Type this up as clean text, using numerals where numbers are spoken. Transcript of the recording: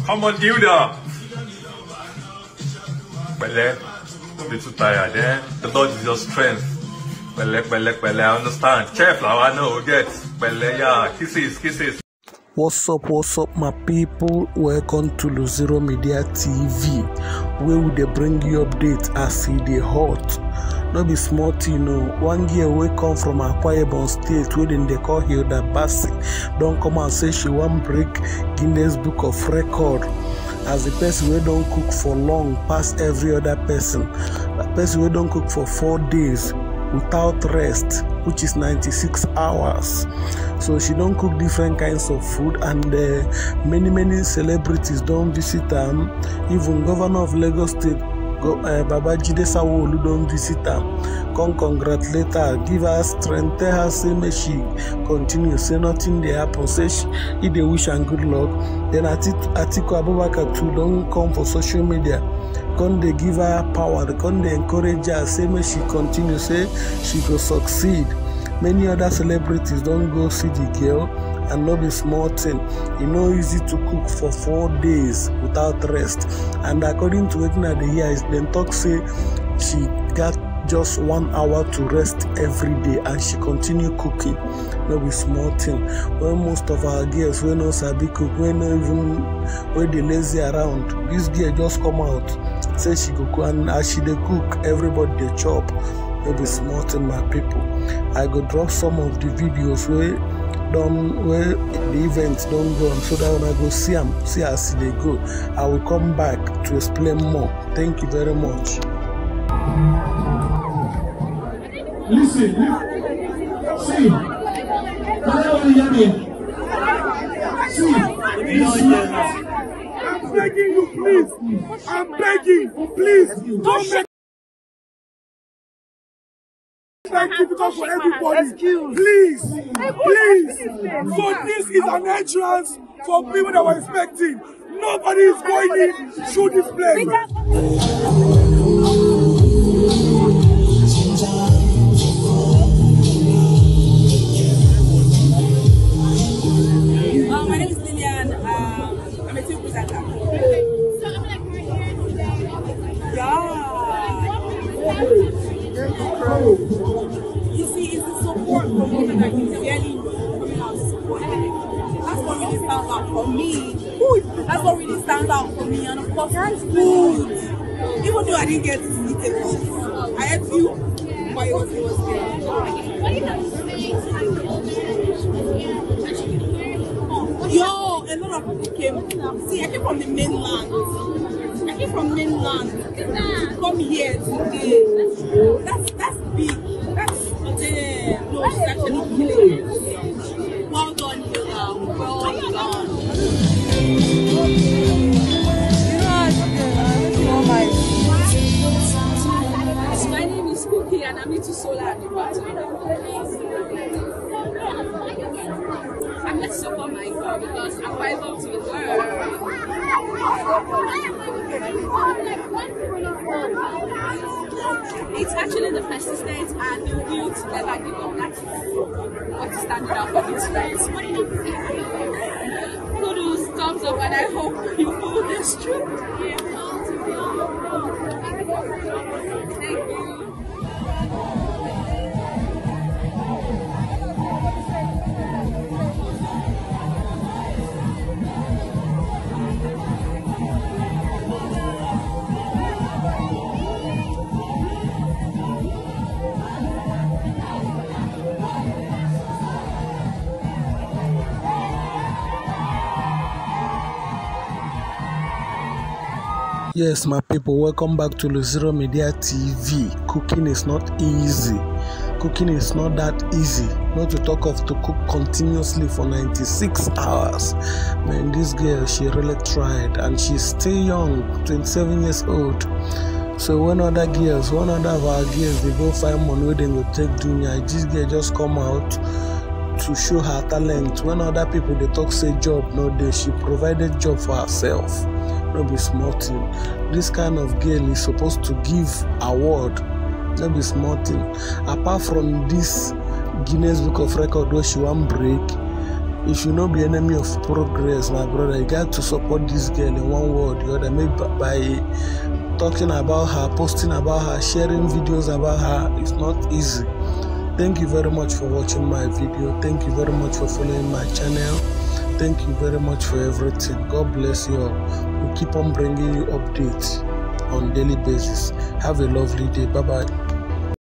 Come on, Hilda. Bele, don't be too tired, eh? The Lord is your strength. Bele, I understand. Chef, I know, get. Bele, yeah, kisses. What's up, my people? Welcome to Luzero Media TV, where we dey bring you updates as e dey hot. No be small thing, no. One girl wey come from Akwa Ibom State, wey dem dey call Hilda, don come and say she wan break Guinness Book of Record as the person wey don cook for long pass every other person. The person wey don cook for 4 days without rest, which is 96 hours. So she don't cook different kinds of food, and many celebrities don't visit them. Even Governor of Lagos State, Sanwo, don't visit them. Come congratulate her, give her strength, tell her say may she continue, say nothing dey happen, say she dey wish and good luck. Then Atiku Abubakar too don't come for social media. Come they give her power, come they encourage her, say may she continue, say she go succeed. Many other celebrities don't go see the girl, and no be small thing. It's not easy to cook for 4 days without rest. And according to wetin I dey hear, is dem talk say she got just 1 hour to rest every day, and she continue cooking. No be small thing. When most of our girls wey no sabi cook, wey dey lazy around, this girl just come out say she go cook, and as she dey cook, everybody dey chop. No be small thing, my people. I go drop some of the videos where the events don't go on, so that when I go see as they go, I will come back to explain more. Thank you very much. Listen, see, I'm begging you, please. I'm begging, please. Don't make like difficult for everybody. Please. So this is an entrance for people that were expecting. Nobody is going in through this place. My name is Lillian. I'm a team presenter. You see, it's the support from people that is really coming out to support me. That's what really stands out for me. That's what really stands out for me. And of course, food. Even though I didn't get to eat it all, I had few, but it was good. Yo, a lot of people came. See, I came from the mainland. To come here today. That's big. That's no, it's actually big. Well done, Hilda. Well done. My name is Cookie, and I'm into solar and the battery. I'm not support my girl because I'm quite up to the world. It's actually the persistence and the will to never give up. That's what is standing out for me tonight. Kudos, thumbs up, and I hope you follow this through. Thank you. Yes, my people, welcome back to Luzero Media TV. Cooking is not easy. Cooking is not that easy. Not to talk of to cook continuously for 96 hours. Man, this girl, she really tried, and she's still young, 27 years old. So when one of our girls, they go find money where they go take junior, this girl just come out to show her talent. When other people they talk say job, no day, she provided job for herself. No be small thing. This kind of girl is supposed to give award. No be small thing. Apart from this Guinness Book of Record where she won't break, If you no be enemy of progress, my brother, you got to support this girl in one way or the other. Maybe by talking about her, posting about her, sharing videos about her. It's not easy. Thank you very much for watching my video. Thank you very much for following my channel. Thank you very much for everything. God bless you all. We'll keep on bringing you updates on daily basis. Have a lovely day. Bye bye.